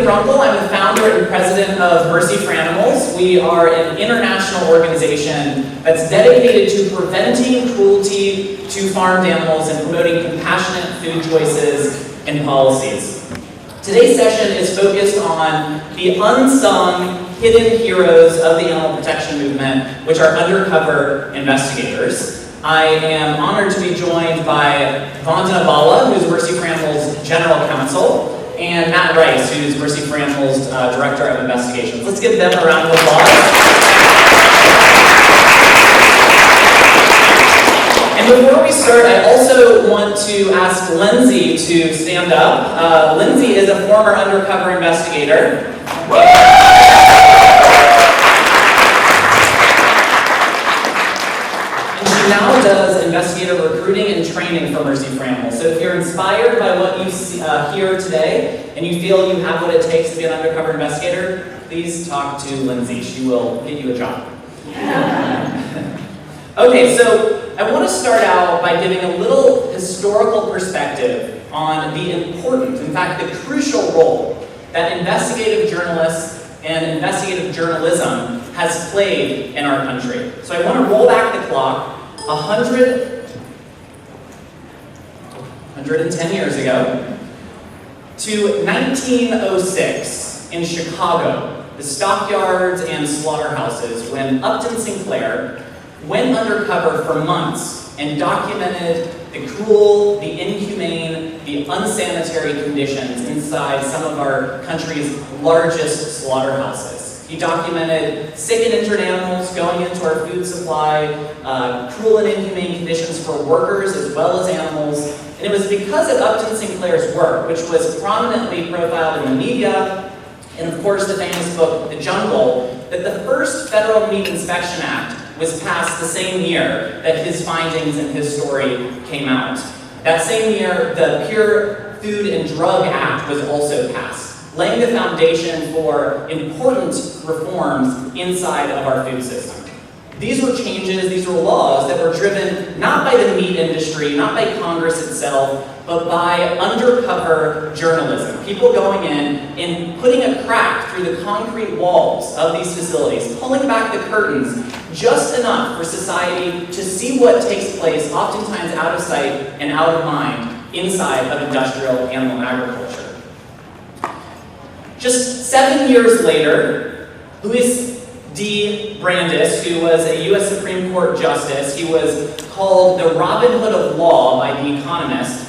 Runkle. I'm the founder and president of Mercy for Animals. We are an international organization that's dedicated to preventing cruelty to farmed animals and promoting compassionate food choices and policies. Today's session is focused on the unsung, hidden heroes of the animal protection movement, which are undercover investigators. I am honored to be joined by Vandhana Bala, who's Mercy for Animals General Counsel, and Matt Rice, who's Mercy for Animals Director of Investigations. Let's give them a round of applause. And before we start, I also want to ask Lindsay to stand up. Lindsay is a former undercover investigator. And she now does investigator recruiting and training for Mercy for Animals. So if you're inspired by what you hear today, and you feel you have what it takes to be an undercover investigator, please talk to Lindsay. She will get you a job. Okay, so I want to start out by giving a little historical perspective on the important, in fact, the crucial role that investigative journalists and investigative journalism has played in our country. So I want to roll back the clock 110 years ago to 1906 in Chicago, the stockyards and slaughterhouses, when Upton Sinclair went undercover for months and documented the cruel, the inhumane, the unsanitary conditions inside some of our country's largest slaughterhouses. He documented sick and injured animals going into our food supply, cruel and inhumane conditions for workers as well as animals. And it was because of Upton Sinclair's work, which was prominently profiled in the media, and of course the famous book, The Jungle, that the first Federal Meat Inspection Act was passed the same year that his findings and his story came out. That same year, the Pure Food and Drug Act was also passed, laying the foundation for important reforms inside of our food system. These were changes, these were laws that were driven not by the meat industry, not by Congress itself, but by undercover journalism. People going in and putting a crack through the concrete walls of these facilities, pulling back the curtains just enough for society to see what takes place, oftentimes out of sight and out of mind, inside of industrial animal agriculture. Just 7 years later, Louis D. Brandeis, who was a U.S. Supreme Court Justice, he was called the Robin Hood of law by The Economist,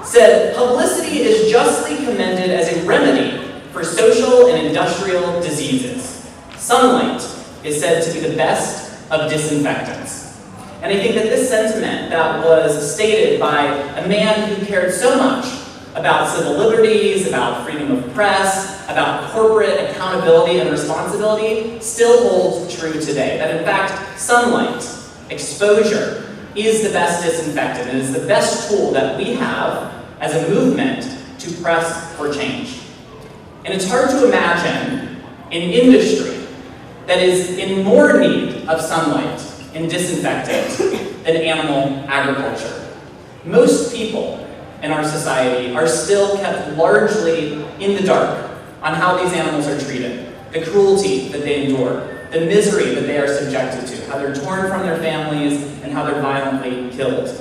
said, "Publicity is justly commended as a remedy for social and industrial diseases. Sunlight is said to be the best of disinfectants." And I think that this sentiment that was stated by a man who cared so much about civil liberties, about freedom of press, about corporate accountability and responsibility, still holds true today. That in fact, sunlight, exposure, is the best disinfectant. It is the best tool that we have as a movement to press for change. And it's hard to imagine an industry that is in more need of sunlight and disinfectant than animal agriculture. Most people in our society are still kept largely in the dark on how these animals are treated, the cruelty that they endure, the misery that they are subjected to, how they're torn from their families, and how they're violently killed.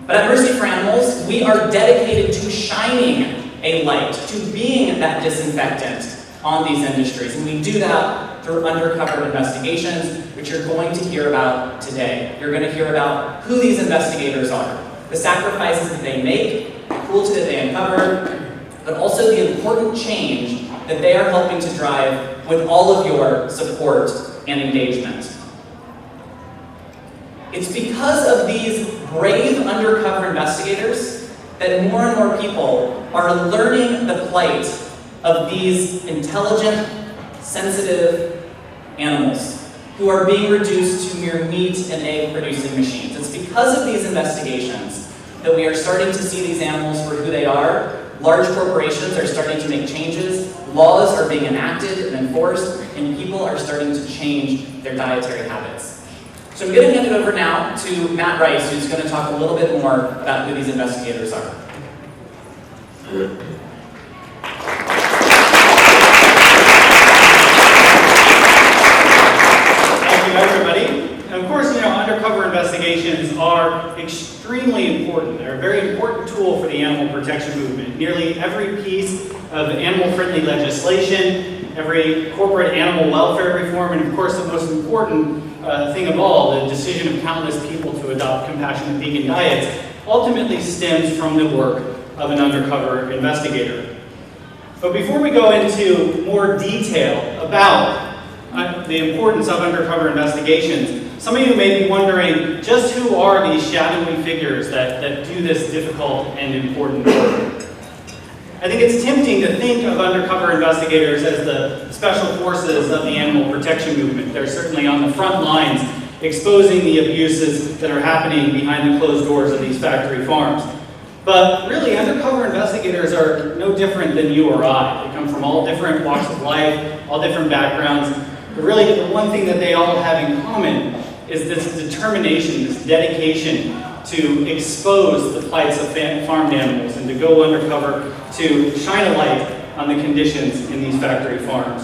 But at Mercy for Animals, we are dedicated to shining a light, to being that disinfectant on these industries. And we do that through undercover investigations, which you're going to hear about today. You're going to hear about who these investigators are, the sacrifices that they make, the cruelty that they uncover, but also the important change that they are helping to drive with all of your support and engagement. It's because of these brave undercover investigators that more and more people are learning the plight of these intelligent, sensitive animals who are being reduced to mere meat and egg producing machines. It's because of these investigations that we are starting to see these animals for who they are. Large corporations are starting to make changes, laws are being enacted and enforced, and people are starting to change their dietary habits. So I'm going to hand it over now to Matt Rice, who's going to talk a little bit more about who these investigators are. supremely important. They're a very important tool for the animal protection movement. Nearly every piece of animal-friendly legislation, every corporate animal welfare reform, and of course the most important thing of all, the decision of countless people to adopt compassionate vegan diets, ultimately stems from the work of an undercover investigator. But before we go into more detail about the importance of undercover investigations, some of you may be wondering just who are these shadowy figures that do this difficult and important work. I think it's tempting to think of undercover investigators as the special forces of the animal protection movement. They're certainly on the front lines exposing the abuses that are happening behind the closed doors of these factory farms. But really, undercover investigators are no different than you or I. They come from all different walks of life, all different backgrounds. But really, the one thing that they all have in common is this determination, this dedication to expose the plights of farmed animals and to go undercover to shine a light on the conditions in these factory farms.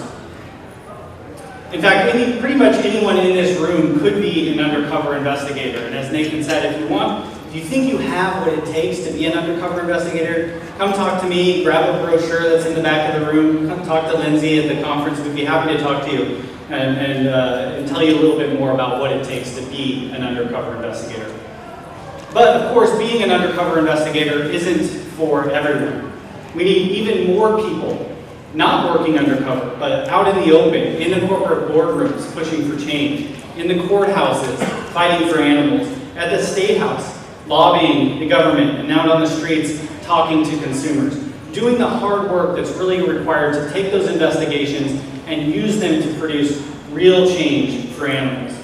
In fact, pretty much anyone in this room could be an undercover investigator. And as Nathan said, if you think you have what it takes to be an undercover investigator, come talk to me, grab a brochure that's in the back of the room, come talk to Lindsay at the conference. We'd be happy to talk to you and tell you a little bit more about what it takes to be an undercover investigator. But of course, being an undercover investigator isn't for everyone. We need even more people not working undercover, but out in the open, in the corporate boardrooms, pushing for change, in the courthouses, fighting for animals, at the State House, lobbying the government, and out on the streets, talking to consumers, doing the hard work that's really required to take those investigations and use them to produce real change for animals.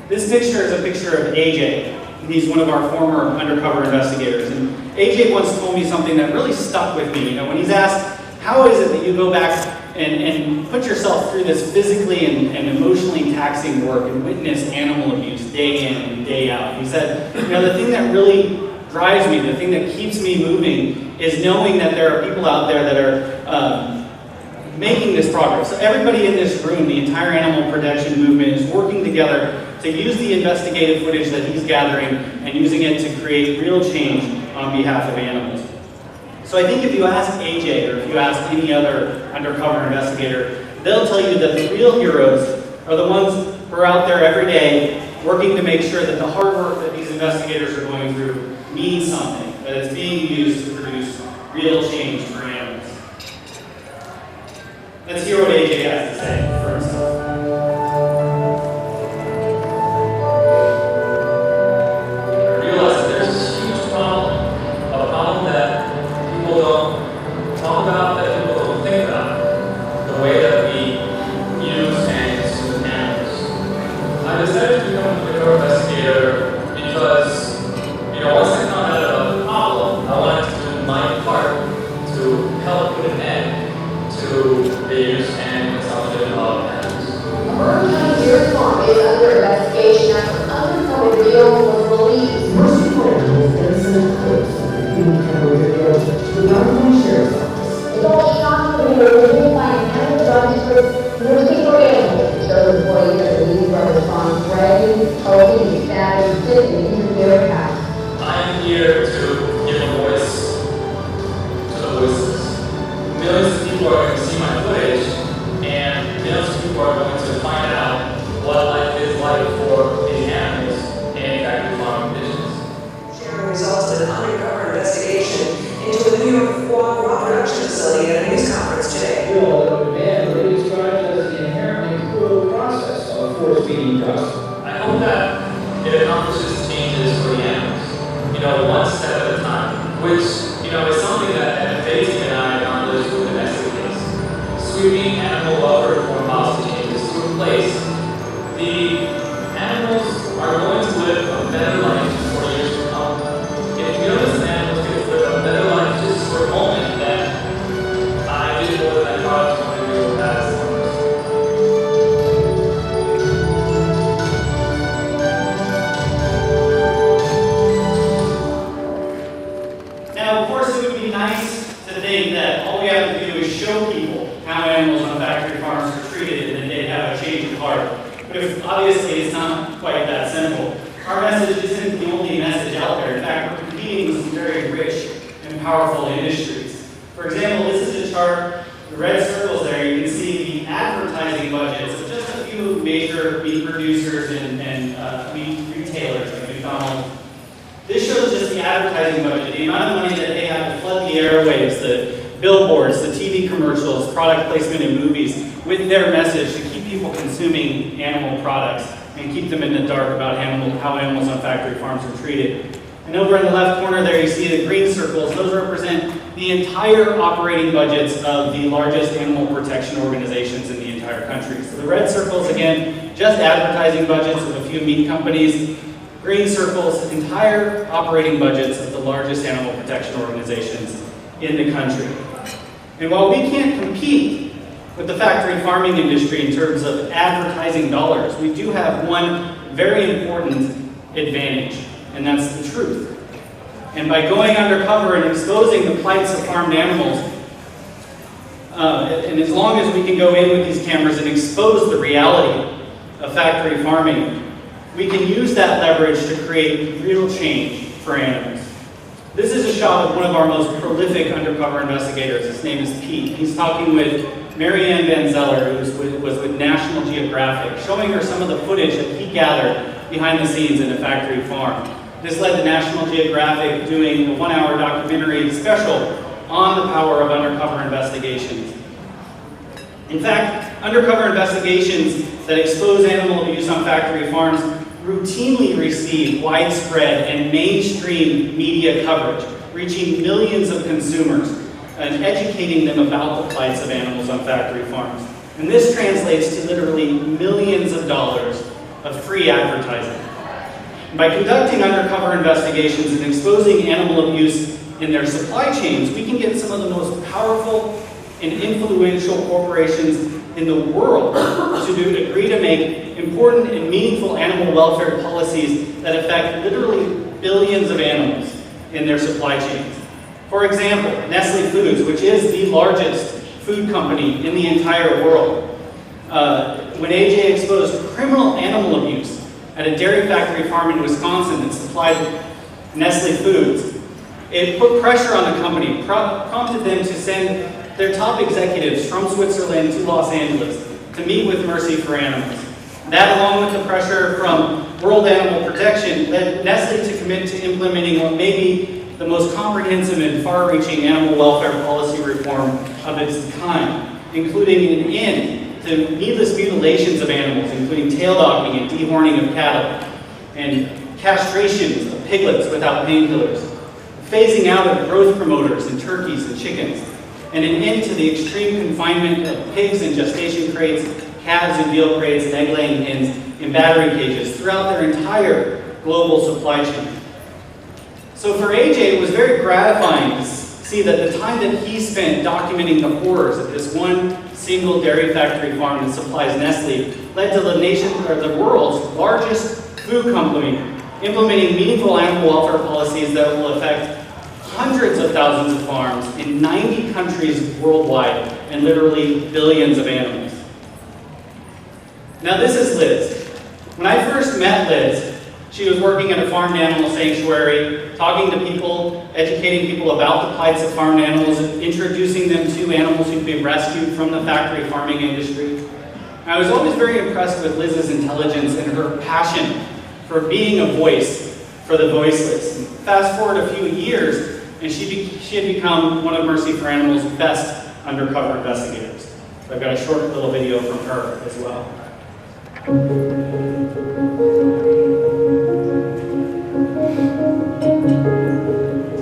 This picture is a picture of AJ. He's one of our former undercover investigators. And AJ once told me something that really stuck with me. When he's asked, how is it that you go back and put yourself through this physically and emotionally taxing work and witness animal abuse day in and day out? He said, the thing that really drives me, the thing that keeps me moving is knowing that there are people out there that are making this progress. So everybody in this room, the entire animal protection movement, is working together to use the investigative footage that he's gathering and using it to create real change on behalf of animals. So I think if you ask AJ or if you ask any other undercover investigator, they'll tell you that the real heroes are the ones who are out there every day working to make sure that the hard work that these investigators are going through means something, that it's being used to produce real change for animals. Let's hear what AJ has to say for himself. I realize that there's this huge problem, a problem that people don't talk about, that people don't think about, the way that we use and consume animals. I decided to become an undercover investigator because, once I found out about the problem, I wanted to do my part to help put an end to the use and consumption of animals. American Deer Farm is under investigation after uncovered video was released. Mercy Farm was innocent clips of the human camera video to the California Sheriff's Office. It's all shocking when you're living by an animal drug district looking for animals to show employees that the Lee Brothers Farm dragging, poking, and stabbing, sitting in the dairy house. I'm here to give a voice to the voiceless. Millions of people are going to see my footage, and millions of people are going to find out what life is like for these animals in factory farm conditions. Sharing results of an undercover investigation into the New York foie gras production facility at a news conference today. Bill that would ban what he describes as the inherently cruel process of force-feeding dust. I hope that it accomplishes changes for the animals, one step at a time, which, is something that Daisy and I accomplished with the nesting case. Sweeping animal welfare reform policy changes to replace the animals are going to live a better life for years to come. If you notice an animal gets to live a better life just for a moment, then I did more than I thought I was going to do as a person. Now, of course, it would be nice to think that all we have to do is show people how animals on factory farms are treated and then they'd have a change of heart. But obviously, it's not quite that simple. Our message isn't the only message out there. In fact, powerful industries. For example, this is a chart, the red circles there, you can see the advertising budgets of just a few major meat producers and meat retailers like McDonald's. This shows just the advertising budget, the amount of money that they have to flood the airwaves, the billboards, the TV commercials, product placement in movies with their message to keep people consuming animal products and keep them in the dark about how animals on factory farms are treated. And over in the left corner there you see the green circles. Those represent the entire operating budgets of the largest animal protection organizations in the entire country. So the red circles, again, just advertising budgets of a few meat companies. Green circles, entire operating budgets of the largest animal protection organizations in the country. And while we can't compete with the factory farming industry in terms of advertising dollars, we do have one very important advantage, and that's the truth. And by going undercover and exposing the plights of farmed animals, and as long as we can go in with these cameras and expose the reality of factory farming, we can use that leverage to create real change for animals. This is a shot of one of our most prolific undercover investigators. His name is Pete. He's talking with Marianne Van Zeller, who was with National Geographic, showing her some of the footage that he gathered behind the scenes in a factory farm. This led to National Geographic doing a 1-hour documentary special on the power of undercover investigations. In fact, undercover investigations that expose animal abuse on factory farms routinely receive widespread and mainstream media coverage, reaching millions of consumers and educating them about the plights of animals on factory farms. And this translates to literally millions of dollars of free advertising. By conducting undercover investigations and exposing animal abuse in their supply chains, we can get some of the most powerful and influential corporations in the world to agree to make important and meaningful animal welfare policies that affect literally billions of animals in their supply chains. For example, Nestle Foods, which is the largest food company in the entire world, when AJ exposed criminal animal abuse at a dairy factory farm in Wisconsin that supplied Nestle Foods, it put pressure on the company, prompted them to send their top executives from Switzerland to Los Angeles to meet with Mercy for Animals. That, along with the pressure from World Animal Protection, led Nestle to commit to implementing what may be the most comprehensive and far-reaching animal welfare policy reform of its kind, including an end to needless mutilations of animals, including tail dogging and dehorning of cattle, and castrations of piglets without painkillers, phasing out of growth promoters in turkeys and chickens, and an end to the extreme confinement of pigs in gestation crates, calves in veal crates, and egg-laying hens in battery cages throughout their entire global supply chain. So for AJ, it was very gratifying to see that the time that he spent documenting the horrors of this one single dairy factory farm that supplies Nestle led to the world's largest food company implementing meaningful animal welfare policies that will affect hundreds of thousands of farms in 90 countries worldwide and literally billions of animals. Now this is Liz. When I first met Liz, she was working at a farmed animal sanctuary, talking to people, educating people about the plights of farmed animals, and introducing them to animals who'd been rescued from the factory farming industry. I was always very impressed with Liz's intelligence and her passion for being a voice for the voiceless. Fast forward a few years, and she had become one of Mercy for Animals' best undercover investigators. So I've got a short little video from her as well.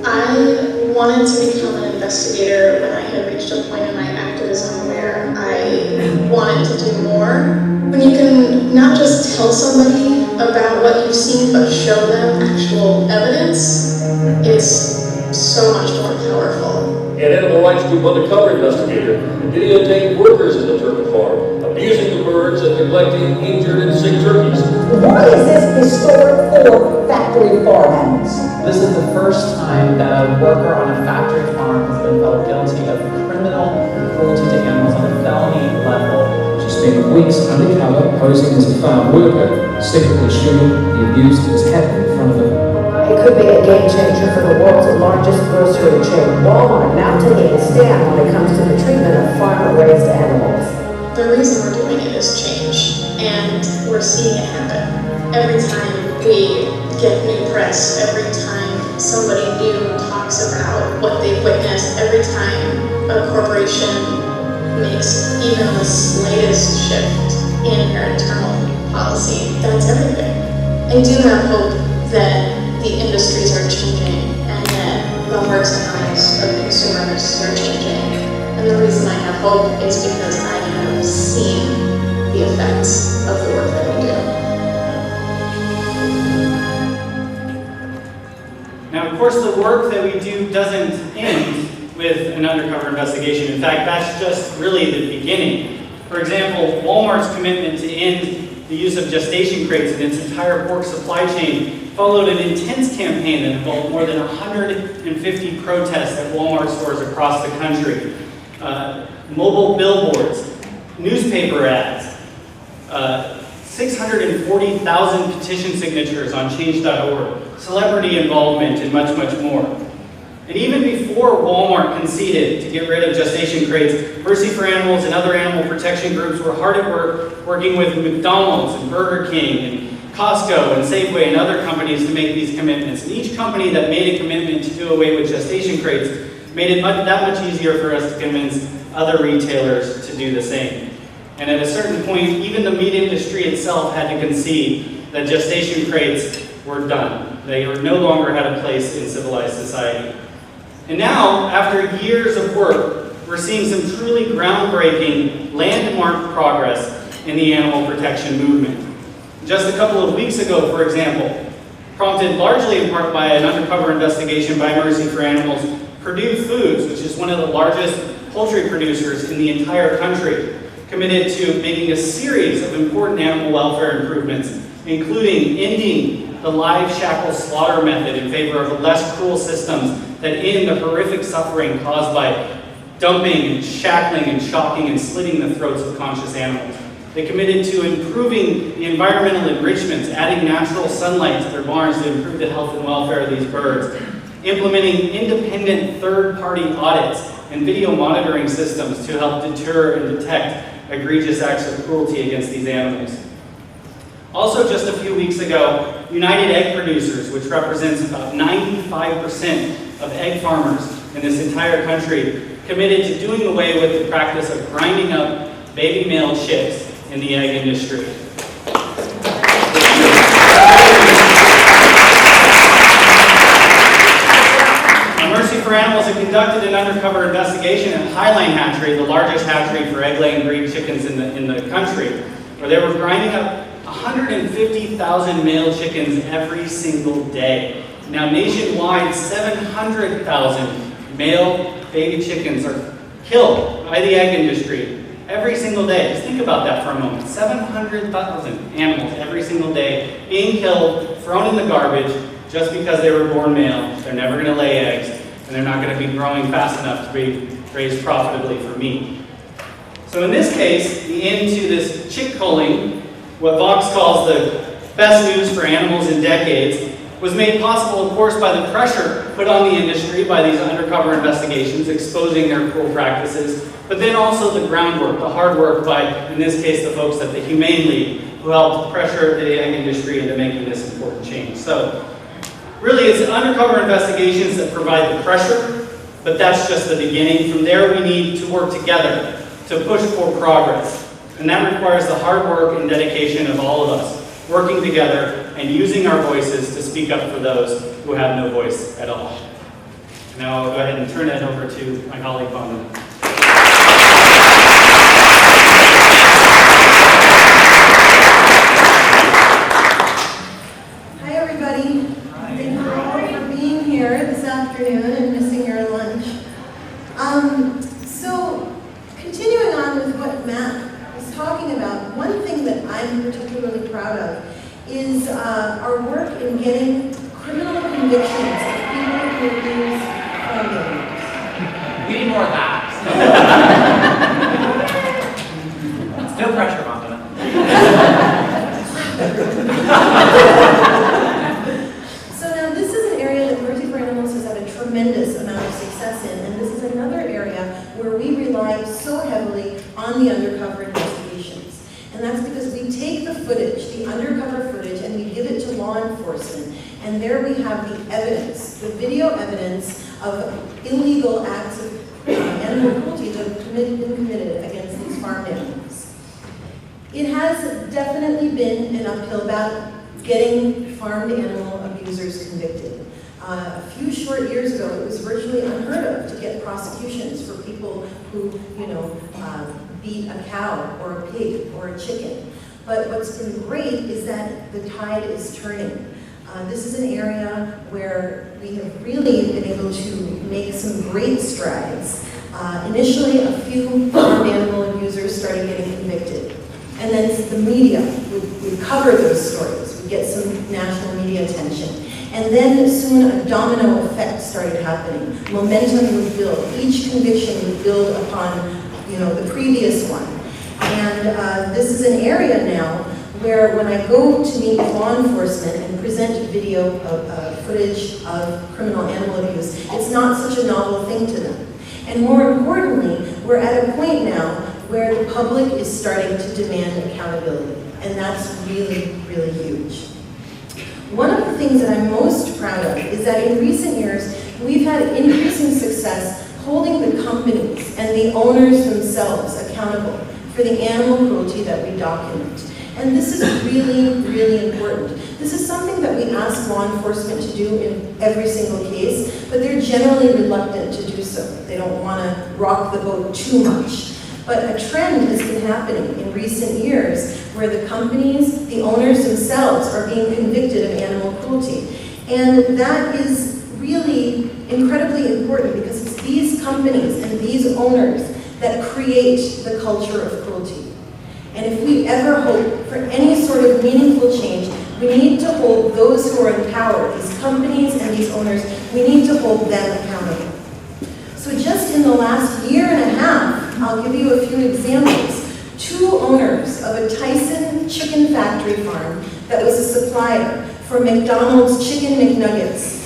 I wanted to become an investigator when I had reached a point in my activism where I wanted to do more. When you can not just tell somebody about what you've seen, but show them actual evidence, it's so much more powerful. An animal rights group undercover investigator videotaped workers in the turkey farm, abusing the birds and neglecting injured and sick turkeys. Why is this historic for factory farm animals? This is the first time that a worker on a factory farm has been found guilty of criminal cruelty to animals on a felony level. She spent weeks undercover posing as a farm worker, secretly shooting the abuse that was happening in front of her. I what could be a game changer for the world's largest grocery chain, Walmart, now taking a stand when it comes to the treatment of farm-raised animals. The reason we're doing it is change, and we're seeing it happen. Every time we get new press, every time somebody new talks about what they've witnessed, every time a corporation makes even the slightest shift in their internal policy, that's everything. I do have hope that the industries are changing and that the hearts and eyes of consumers are changing. And the reason I have hope is because I have seen the effects of the work that we do. Now, of course, the work that we do doesn't end with an undercover investigation. In fact, that's just really the beginning. For example, Walmart's commitment to end the use of gestation crates in its entire pork supply chain followed an intense campaign that involved more than 150 protests at Walmart stores across the country. Mobile billboards, newspaper ads, 640,000 petition signatures on change.org, celebrity involvement, and much, much more. And even before Walmart conceded to get rid of gestation crates, Mercy for Animals and other animal protection groups were hard at work working with McDonald's and Burger King and Costco and Safeway and other companies to make these commitments. And each company that made a commitment to do away with gestation crates made it that much easier for us to convince other retailers to do the same. And at a certain point, even the meat industry itself had to concede that gestation crates were done. They no longer had a place in civilized society. And now, after years of work, we're seeing some truly groundbreaking, landmark progress in the animal protection movement. Just a couple of weeks ago, for example, prompted largely in part by an undercover investigation by Mercy for Animals, Purdue Foods, which is one of the largest poultry producers in the entire country, committed to making a series of important animal welfare improvements, including ending the live shackle slaughter method in favor of less cruel systems that end the horrific suffering caused by dumping and shackling and shocking and slitting the throats of conscious animals. They committed to improving the environmental enrichments, adding natural sunlight to their barns to improve the health and welfare of these birds, implementing independent third-party audits and video monitoring systems to help deter and detect egregious acts of cruelty against these animals. Also, just a few weeks ago, United Egg Producers, which represents about 95% of egg farmers in this entire country, committed to doing away with the practice of grinding up baby male chicks in the egg industry. Mercy for Animals had conducted an undercover investigation at Highline Hatchery, the largest hatchery for egg-laying breed chickens in the country, where they were grinding up 150,000 male chickens every single day. Now, nationwide, 700,000 male baby chickens are killed by the egg industry every single day. Just think about that for a moment. 700,000 animals every single day being killed, thrown in the garbage, just because they were born male. They're never going to lay eggs, and they're not going to be growing fast enough to be raised profitably for meat. So in this case, the end to this chick culling, what Vox calls the best news for animals in decades, was made possible, of course, by the pressure put on the industry by these undercover investigations, exposing their cruel practices, but then also the groundwork, the hard work by, in this case, the folks at the Humane League, who helped pressure the egg industry into making this important change. So, really, it's undercover investigations that provide the pressure, but that's just the beginning. From there, we need to work together to push for progress. And that requires the hard work and dedication of all of us, working together and using our voices to speak up for those who have no voice at all. Now I'll go ahead and turn that over to my colleague, Vandhana. Hi, everybody. Thank you all for being here this afternoon and missing your lunch. So, continuing on with what Matt was talking about, one thing that I'm particularly proud of is our work in getting criminal convictions of people who use farm animals. We need more of that. No pressure, Vandhana. So now this is an on the undercover investigations. And that's because we take the footage, the undercover footage, and we give it to law enforcement. And there we have the evidence, the video evidence of illegal acts of animal cruelty that have been committed against these farmed animals. It has definitely been an uphill battle getting farmed animal abusers convicted. A few short years ago, it was virtually unheard of to get prosecutions for people who, beat a cow or a pig or a chicken. But what's been great is that the tide is turning. This is an area where we have really been able to make some great strides. Initially, a few farmed animal abusers started getting convicted. And then the media would cover those stories, would get some national media attention. And then soon a domino effect started happening. Momentum would build. Each conviction would build upon, the previous one. And this is an area now where when I go to meet with law enforcement and present video footage of criminal animal abuse, it's not such a novel thing to them. And more importantly, we're at a point now where the public is starting to demand accountability. And that's really, really huge. One of the things that I'm most proud of is that in recent years, we've had increasing success holding the companies and the owners themselves accountable for the animal cruelty that we document. And this is really, really important. This is something that we ask law enforcement to do in every single case, but they're generally reluctant to do so. They don't want to rock the boat too much. But a trend has been happening in recent years where the companies, the owners themselves are being convicted of animal cruelty. And that is really incredibly important because it's these companies and these owners that create the culture of cruelty. And if we ever hope for any sort of meaningful change, we need to hold those who are in power, these companies and these owners, we need to hold them accountable. So just in the last year and a half, I'll give you a few examples. 2 owners of a Tyson chicken factory farm that was a supplier for McDonald's Chicken McNuggets.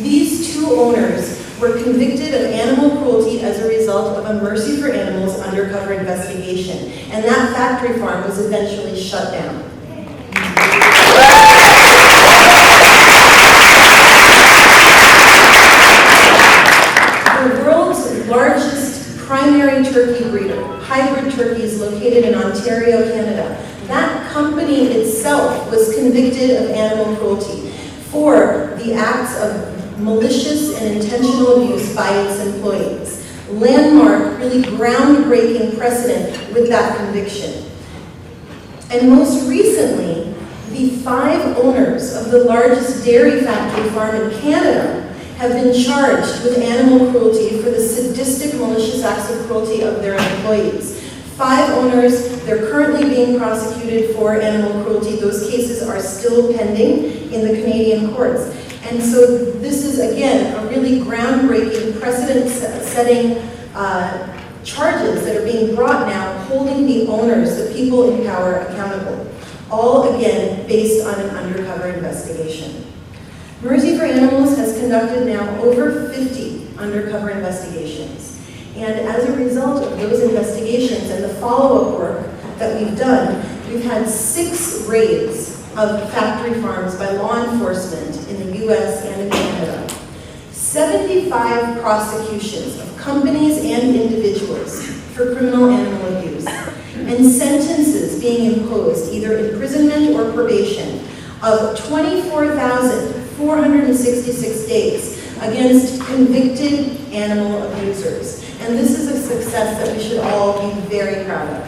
These 2 owners were convicted of animal cruelty as a result of a Mercy for Animals undercover investigation. And that factory farm was eventually shut down. The world's largest primary turkey breeder, hybrid turkeys located in Ontario, Canada. That company itself was convicted of animal cruelty for the acts of malicious and intentional abuse by its employees. Landmark, really groundbreaking precedent with that conviction. And most recently, the 5 owners of the largest dairy factory farm in Canada have been charged with animal cruelty for the sadistic, malicious acts of cruelty of their employees. 5 owners, they're currently being prosecuted for animal cruelty. Those cases are still pending in the Canadian courts. And so this is, again, a really groundbreaking, precedent-setting charges that are being brought now, holding the owners, the people in power, accountable. All, again, based on an undercover investigation. Mercy for Animals has conducted now over 50 undercover investigations. And as a result of those investigations and the follow-up work that we've done, we've had 6 raids of factory farms by law enforcement in the US and in Canada. 75 prosecutions of companies and individuals for criminal animal abuse, and sentences being imposed, either imprisonment or probation, of 24,466 days against convicted animal abusers. And this is a success that we should all be very proud of.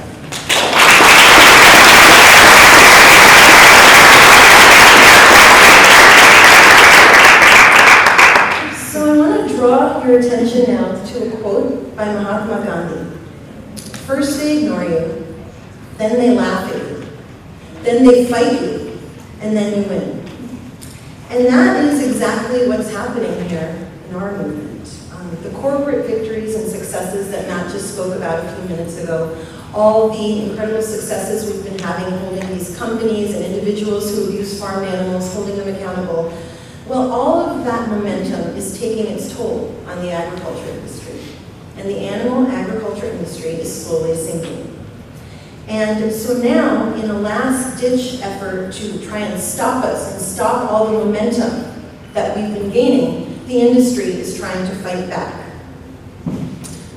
So I want to draw your attention now to a quote by Mahatma Gandhi. First they ignore you, then they laugh at you, then they fight you, and then you win. And that is exactly what's happening here in our movement. The corporate victories and successes that Matt just spoke about a few minutes ago, all the incredible successes we've been having holding these companies and individuals who abuse farmed animals, holding them accountable, well, all of that momentum is taking its toll on the agriculture industry. And the animal agriculture industry is slowly sinking. And so now, in a last-ditch effort to try and stop us and stop all the momentum that we've been gaining, the industry is trying to fight back.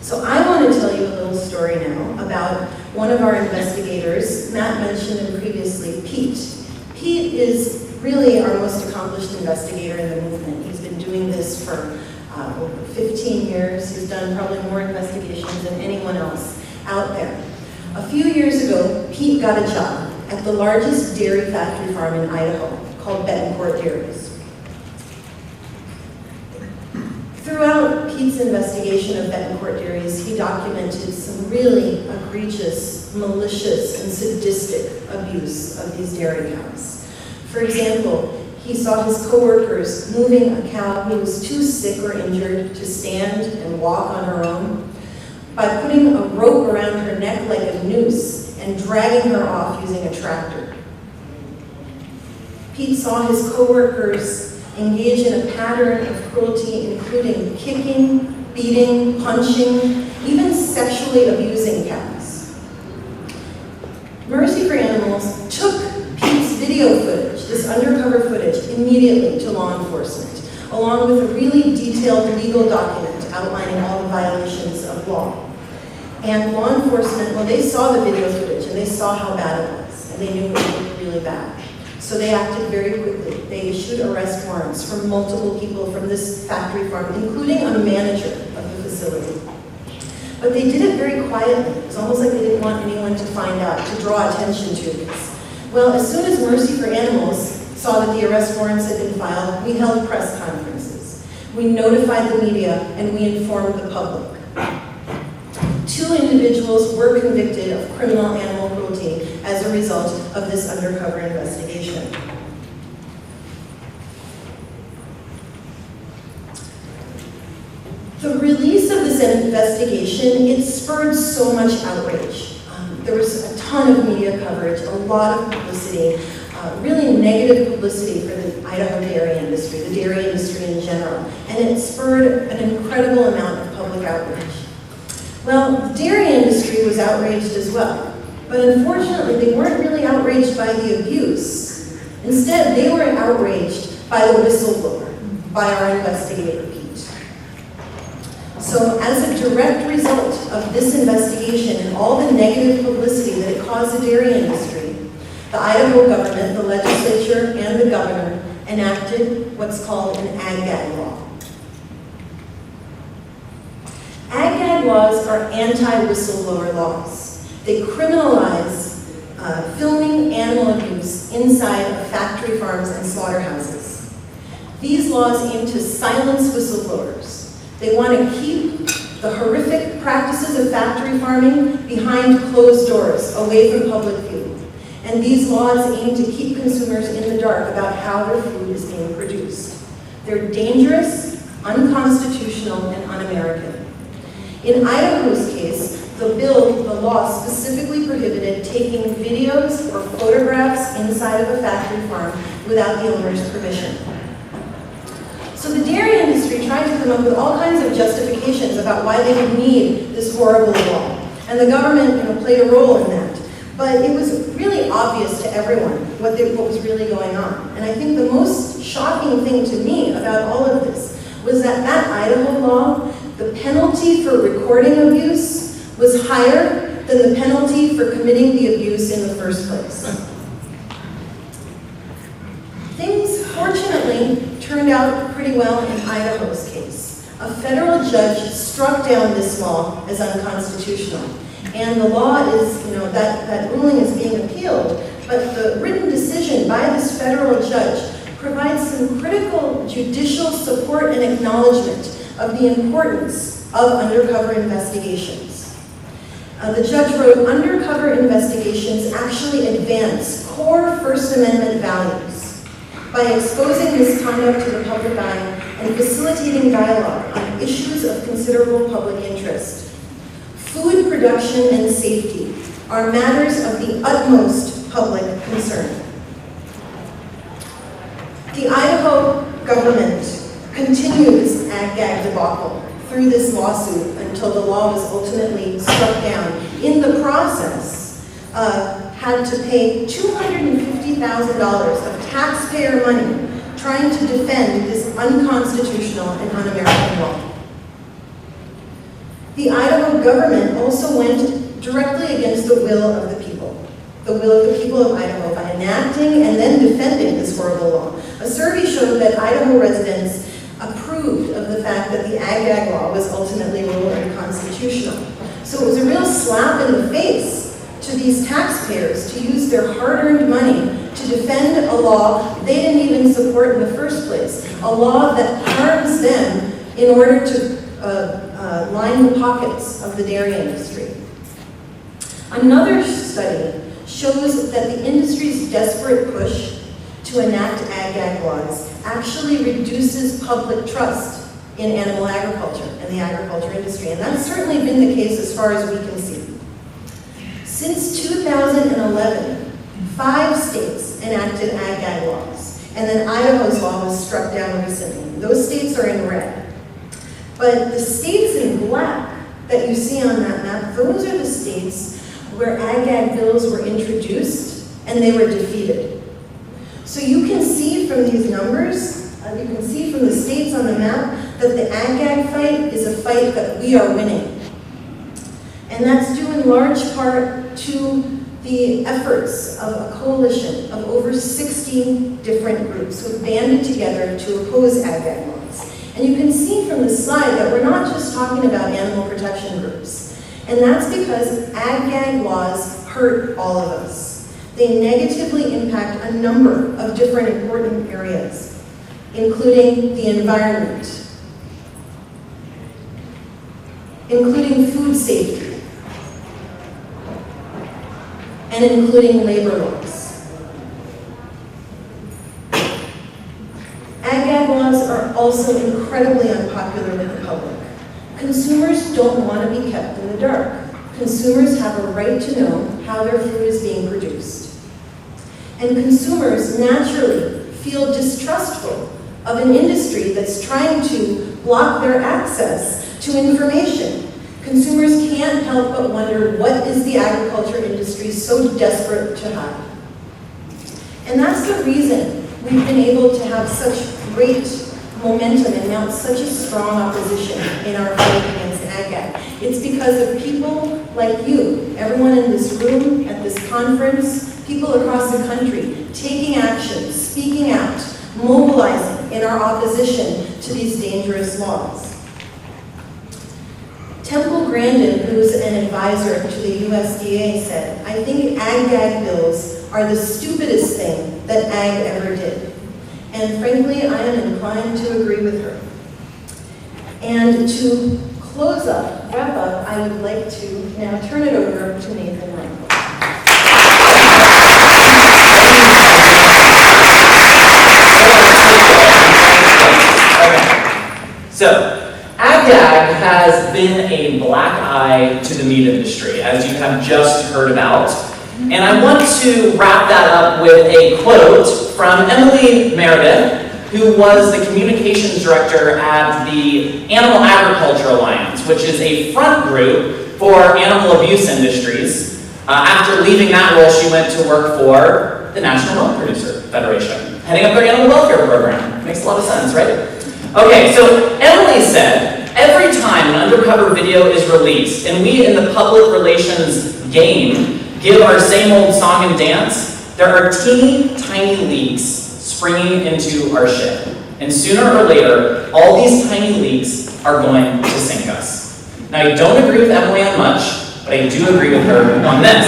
So I want to tell you a little story now about one of our investigators. Matt mentioned him previously, Pete. Pete is really our most accomplished investigator in the movement. He's been doing this for over 15 years. He's done probably more investigations than anyone else out there. A few years ago, Pete got a job at the largest dairy factory farm in Idaho, called Betancourt Dairies. Throughout Pete's investigation of Betancourt Dairies, he documented some really egregious, malicious, and sadistic abuse of these dairy cows. For example, he saw his coworkers moving a cow who was too sick or injured to stand and walk on her own by putting a rope around her neck like a noose and dragging her off using a tractor. Pete saw his coworkers engage in a pattern of cruelty, including kicking, beating, punching, even sexually abusing cows. Mercy for Animals took Pete's video footage, this undercover footage, immediately to law enforcement, along with a really detailed legal document outlining all the violations of law. And law enforcement, well, they saw the video footage and they saw how bad it was, and they knew it was really bad. So they acted very quickly. They issued arrest warrants for multiple people from this factory farm, including a manager of the facility. But they did it very quietly. It was almost like they didn't want anyone to find out, to draw attention to this. Well, as soon as Mercy for Animals saw that the arrest warrants had been filed, we held press conferences. We notified the media and we informed the public. 2 individuals were convicted of criminal animal cruelty as a result of this undercover investigation. The release of this investigation, it spurred so much outrage. There was a ton of media coverage, a lot of publicity, really negative publicity for the Idaho dairy industry, the dairy industry in general, and it spurred an incredible amount of public outrage. Well, the dairy industry was outraged as well, but unfortunately they weren't really outraged by the abuse. Instead, they were outraged by the whistleblower, by our investigator, Pete. So as a direct result of this investigation and all the negative publicity that it caused the dairy industry, the Idaho government, the legislature, and the governor enacted what's called an ag-gag law. Ag-gag laws are anti-whistleblower laws. They criminalize filming animal abuse inside of factory farms and slaughterhouses. These laws aim to silence whistleblowers. They want to keep the horrific practices of factory farming behind closed doors, away from public view. And these laws aim to keep consumers in the dark about how their food is being produced. They're dangerous, unconstitutional, and un-American. In Idaho's case, the law specifically prohibited taking videos or photographs inside of a factory farm without the owner's permission. So the dairy industry tried to come up with all kinds of justifications about why they would need this horrible law. And the government played a role in that. But it was really obvious to everyone what was really going on. And I think the most shocking thing to me about all of this was that Idaho law, the penalty for recording abuse was higher than the penalty for committing the abuse in the first place. Things, fortunately, turned out pretty well in Idaho's case. A federal judge struck down this law as unconstitutional. And the law is, that ruling is being appealed, but the written decision by this federal judge provides some critical judicial support and acknowledgement of the importance of undercover investigations. The judge wrote, undercover investigations actually advance core First Amendment values by exposing misconduct to the public eye and facilitating dialogue on issues of considerable public interest. Food production and safety are matters of the utmost public concern. The Idaho government continued this ag-gag debacle through this lawsuit until the law was ultimately struck down. In the process, had to pay $250,000 of taxpayer money trying to defend this unconstitutional and un-American law. The Idaho government also went directly against the will of the people of Idaho, by enacting and then defending this horrible law. A survey showed that Idaho residents approved of the fact that the ag-gag law was ultimately ruled unconstitutional. So it was a real slap in the face to these taxpayers to use their hard-earned money to defend a law they didn't even support in the first place, a law that harms them in order to line the pockets of the dairy industry. Another study shows that the industry's desperate push to enact ag-gag laws actually reduces public trust in animal agriculture and the agriculture industry, and that's certainly been the case as far as we can see. Since 2011, 5 states enacted ag-gag laws, and then Idaho's law was struck down recently. Those states are in red. But the states in black that you see on that map, those are the states where ag-gag bills were introduced and they were defeated. So you can see from these numbers, you can see from the states on the map, that the ag-gag fight is a fight that we are winning. And that's due in large part to the efforts of a coalition of over 60 different groups who have banded together to oppose ag-gag laws. And you can see from the slide that we're not just talking about animal protection groups. And that's because ag-gag laws hurt all of us. They negatively impact a number of different important areas, including the environment, including food safety, and including labor laws. Ag-gag laws are also incredibly unpopular with the public. Consumers don't want to be kept in the dark. Consumers have a right to know how their food is being produced. And consumers naturally feel distrustful of an industry that's trying to block their access to information. Consumers can't help but wonder, what is the agriculture industry so desperate to hide? And that's the reason we've been able to have such great momentum and mount such a strong opposition in our fight against ag-gag. It's because of people like you, everyone in this room, at this conference, people across the country, taking action, speaking out, mobilizing in our opposition to these dangerous laws. Temple Grandin, who's an advisor to the USDA, said, "I think ag-gag bills are the stupidest thing that ag ever did." And frankly, I am inclined to agree with her. And to wrap up, I would like to now turn it over to Nathan Runkle. So, ag-gag has been a black eye to the meat industry, as you have just heard about. And I want to wrap that up with a quote from Emily Meredith, who was the communications director at the Animal Agriculture Alliance, which is a front group for animal abuse industries. After leaving that role, she went to work for the National Milk Producer Federation, heading up their animal welfare program. Makes a lot of sense, right? Okay, so Emily said, every time an undercover video is released and we in the public relations game give our same old song and dance, there are teeny tiny leaks springing into our ship. And sooner or later, all these tiny leaks are going to sink us. Now, I don't agree with Emily on much, but I do agree with her on this.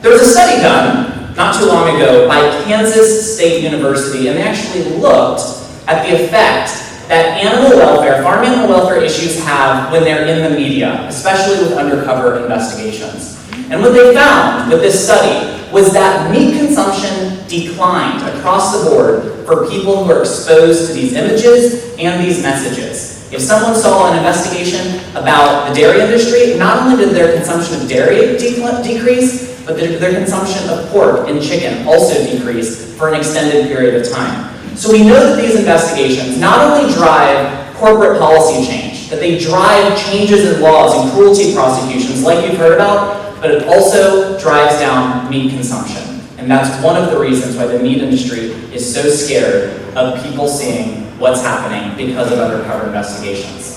There was a study done not too long ago by Kansas State University, and they actually looked at the effect that animal welfare, farm animal welfare issues have when they're in the media, especially with undercover investigations. And what they found with this study was that meat consumption declined across the board for people who are exposed to these images and these messages. If someone saw an investigation about the dairy industry, not only did their consumption of dairy decrease, but their consumption of pork and chicken also decreased for an extended period of time. So we know that these investigations not only drive corporate policy change, that they drive changes in laws and cruelty prosecutions like you've heard about, but it also drives down meat consumption. And that's one of the reasons why the meat industry is so scared of people seeing what's happening because of undercover investigations.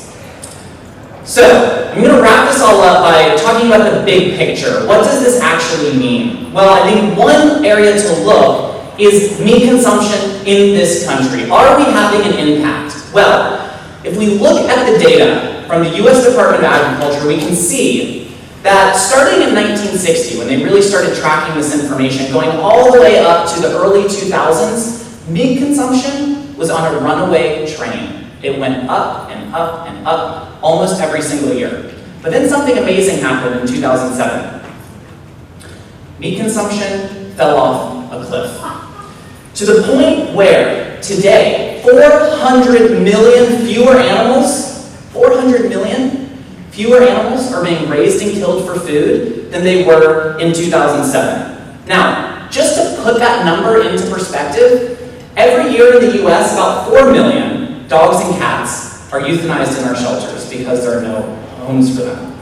So, I'm going to wrap this all up by talking about the big picture. What does this actually mean? Well, I think one area to look is meat consumption in this country. Are we having an impact? Well, if we look at the data from the US Department of Agriculture, we can see that starting in 1960, when they really started tracking this information, going all the way up to the early 2000s, meat consumption was on a runaway train. It went up and up and up almost every single year. But then something amazing happened in 2007. Meat consumption fell off a cliff. To the point where today, 400 million fewer animals, 400 million fewer animals are being raised and killed for food than they were in 2007. Now, just to put that number into perspective, every year in the US, about 4 million dogs and cats are euthanized in our shelters because there are no homes for them.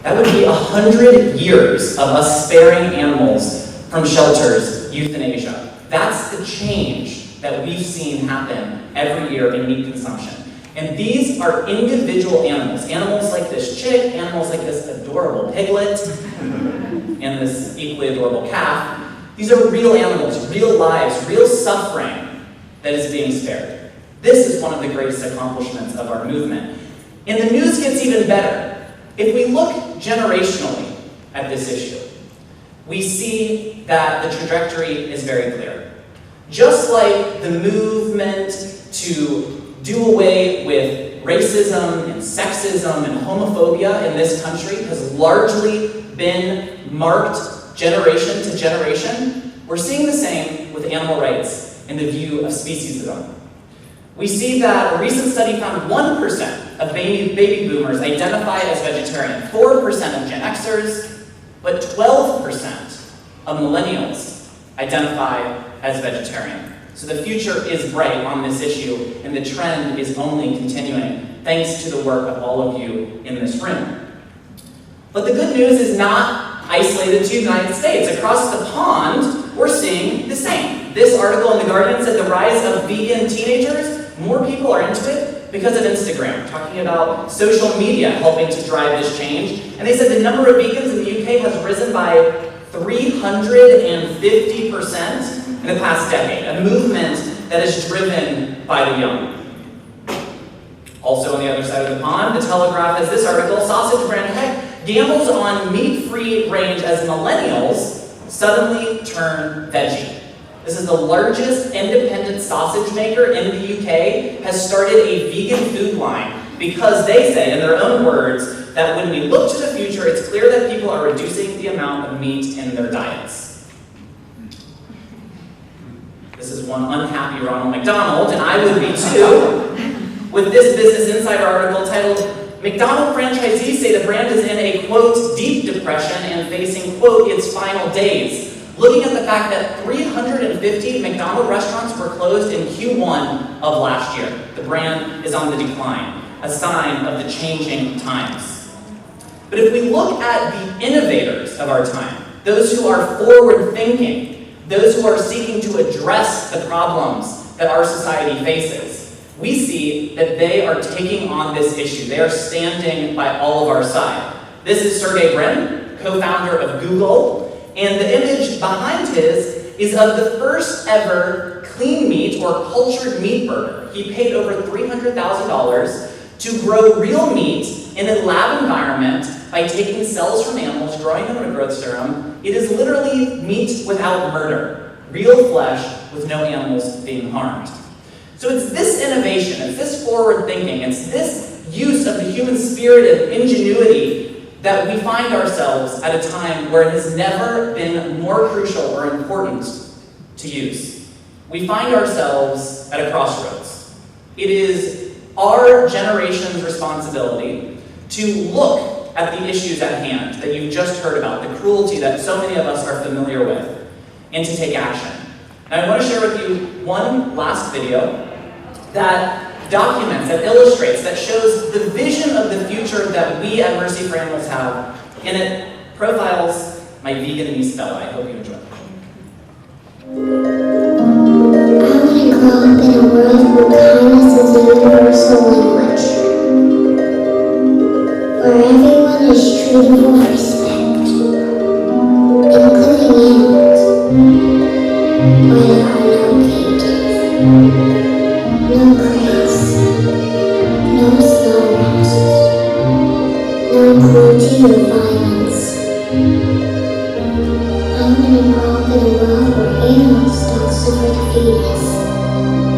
That would be 100 years of us sparing animals from shelters, euthanasia. That's the change that we've seen happen every year in meat consumption. And these are individual animals. Animals like this chick, animals like this adorable piglet, and this equally adorable calf. These are real animals, real lives, real suffering that is being spared. This is one of the greatest accomplishments of our movement. And the news gets even better. If we look generationally at this issue, we see that the trajectory is very clear. Just like the movement to do away with racism and sexism and homophobia in this country has largely been marked generation to generation, we're seeing the same with animal rights and the view of speciesism. We see that a recent study found 1% of baby boomers identify as vegetarian, 4% of Gen Xers, but 12% of millennials identify as vegetarian. So the future is bright on this issue, and the trend is only continuing, thanks to the work of all of you in this room. But the good news is not isolated to the United States. Across the pond, we're seeing the same. This article in The Guardian said the rise of vegan teenagers, more people are into it because of Instagram, talking about social media helping to drive this change. And they said the number of vegans in the UK has risen by 350% in the past decade, a movement that is driven by the young. Also on the other side of the pond, The Telegraph has this article, sausage brand Heck gambles on meat-free range as millennials suddenly turn veggie. This is the largest independent sausage maker in the UK, has started a vegan food line because they say, in their own words, that when we look to the future, it's clear that people are reducing the amount of meat in their diets. This is one unhappy Ronald McDonald, and I would be too, with this Business Insider article titled, McDonald franchisees say the brand is in a, quote, deep depression and facing, quote, its final days. Looking at the fact that 350 McDonald's restaurants were closed in Q1 of last year. The brand is on the decline, a sign of the changing times. But if we look at the innovators of our time, those who are forward-thinking, those who are seeking to address the problems that our society faces, we see that they are taking on this issue. They are standing by all of our side. This is Sergey Brin, co-founder of Google, and the image behind his is of the first ever clean meat or cultured meat burger. He paid over $300,000 to grow real meat in a lab environment by taking cells from animals, growing them in a growth serum. It is literally meat without murder, real flesh with no animals being harmed. So it's this innovation, it's this forward thinking, it's this use of the human spirit and ingenuity that we find ourselves at a time where it has never been more crucial or important to use. We find ourselves at a crossroads. It is our generation's responsibility to look at the issues at hand that you've just heard about, the cruelty that so many of us are familiar with, and to take action. Now I want to share with you one last video that that documents, that illustrates, that shows the vision of the future that we at Mercy for Animals have, and it profiles my vegan niece Bella. I hope you enjoy it. I want to grow up in a world where kindness is a universal language, where everyone is treated with respect, including animals, where there are no cages, no crates, no slaughterhouses, no cruelty or violence. I want to grow up in a world where animals don't suffer to feed us.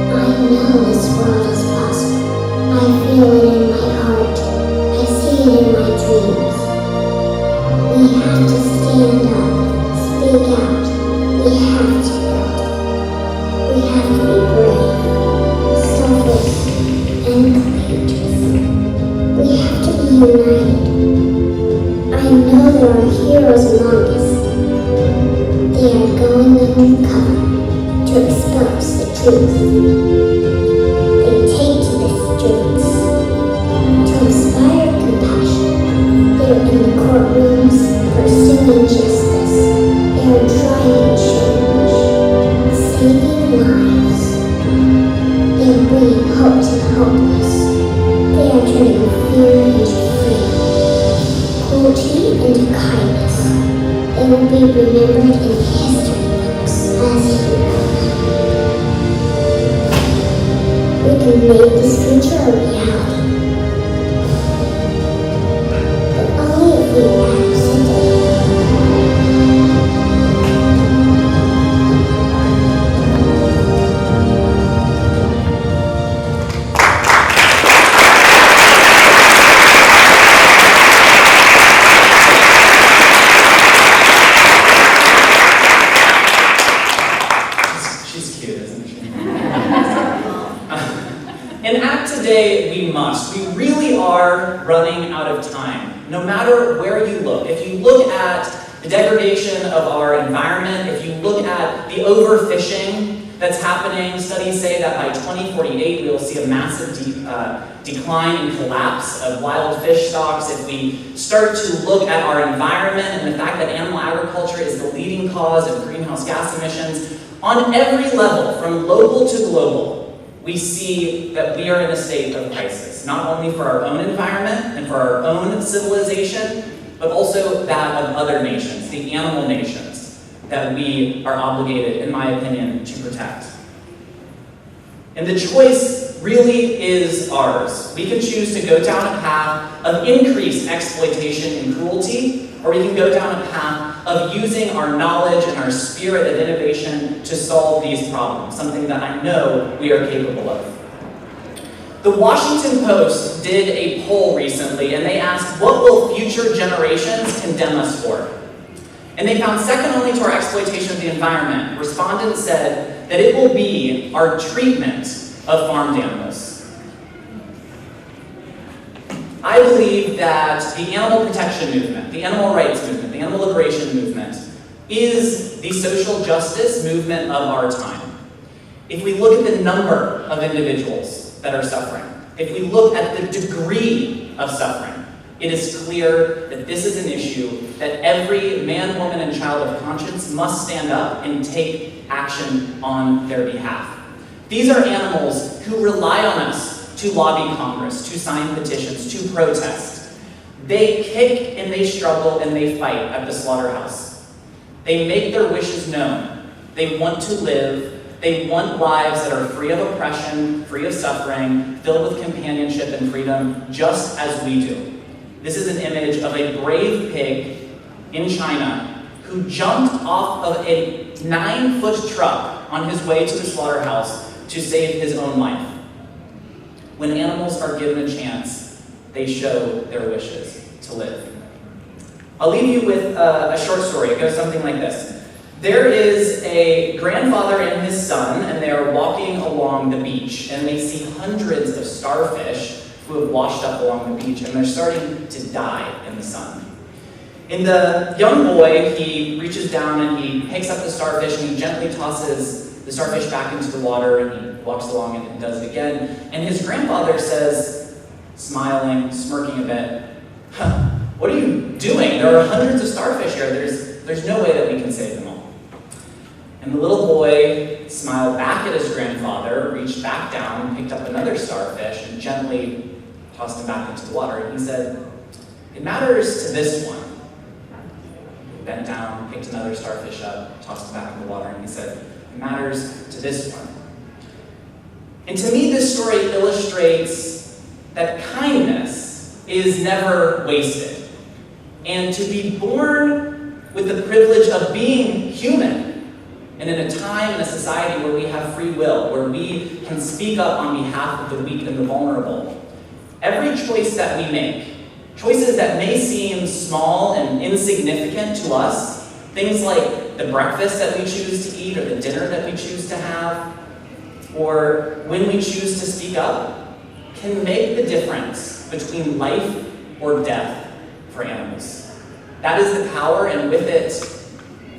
I know this world is possible. I feel it in my heart. I see it in my dreams. We have to stand up, speak out. We have to build. We have to be brave, selfless, and courageous. We have to be united. I know there are heroes among us. They are going undercover to expose the truth. They take to the streets to inspire compassion. They are in the courtrooms pursuing justice. They are driving change, saving lives. They are bringing hope to the hopeless. They are turning fear into freedom, cruelty into kindness. They will be remembered in history books as heroes. We can make this future a reality, but only if we accept it. She's cute, isn't she? And act today we must. We really are running out of time. No matter where you look. If you look at the degradation of our environment, if you look at the overfishing that's happening, studies say that by 2048 we will see a massive decline and collapse of wild fish stocks. If we start to look at our environment and the fact that animal agriculture is the leading cause of greenhouse gas emissions, on every level, from local to global, we see that we are in a state of crisis, not only for our own environment and for our own civilization, but also that of other nations, the animal nations, that we are obligated, in my opinion, to protect. And the choice really is ours. We can choose to go down a path of increased exploitation and cruelty, or we can go down a path of using our knowledge and our spirit of innovation to solve these problems, something that I know we are capable of. The Washington Post did a poll recently, and they asked, what will future generations condemn us for? And they found second only to our exploitation of the environment, respondents said that it will be our treatment of farmed animals. I believe that the animal protection movement, the animal rights movement, the animal liberation movement is the social justice movement of our time. If we look at the number of individuals that are suffering, if we look at the degree of suffering, it is clear that this is an issue that every man, woman, and child of conscience must stand up and take action on their behalf. These are animals who rely on us to lobby Congress, to sign petitions, to protest. They kick and they struggle and they fight at the slaughterhouse. They make their wishes known. They want to live. They want lives that are free of oppression, free of suffering, filled with companionship and freedom, just as we do. This is an image of a brave pig in China who jumped off of a 9-foot truck on his way to the slaughterhouse to save his own life. When animals are given a chance, they show their wishes to live. I'll leave you with a short story. It goes something like this. There is a grandfather and his son, and they are walking along the beach, and they see hundreds of starfish who have washed up along the beach, and they're starting to die in the sun. And the young boy, he reaches down and he picks up the starfish and he gently tosses the starfish back into the water, and he walks along and does it again. And his grandfather says, smiling, smirking a bit, what are you doing? There are hundreds of starfish here. There's no way that we can save them all. And the little boy smiled back at his grandfather, reached back down and picked up another starfish and gently tossed him back into the water. And he said, it matters to this one. He bent down, picked another starfish up, tossed it back in the water, and he said, it matters to this one. And to me, this story illustrates that kindness is never wasted. And to be born with the privilege of being human, and in a time in a society where we have free will, where we can speak up on behalf of the weak and the vulnerable, every choice that we make, choices that may seem small and insignificant to us, things like the breakfast that we choose to eat or the dinner that we choose to have, or when we choose to speak up, can make the difference between life or death for animals. That is the power, and with it,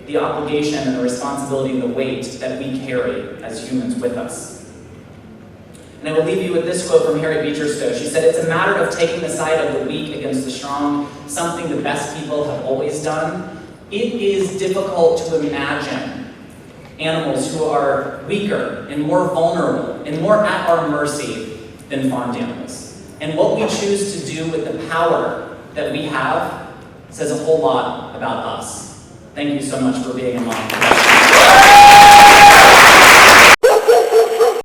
the obligation and the responsibility and the weight that we carry as humans with us. And I will leave you with this quote from Harriet Beecher Stowe. She said, it's a matter of taking the side of the weak against the strong, something the best people have always done. It is difficult to imagine animals who are weaker and more vulnerable and more at our mercy than farmed animals. And what we choose to do with the power that we have says a whole lot about us. Thank you so much for being along.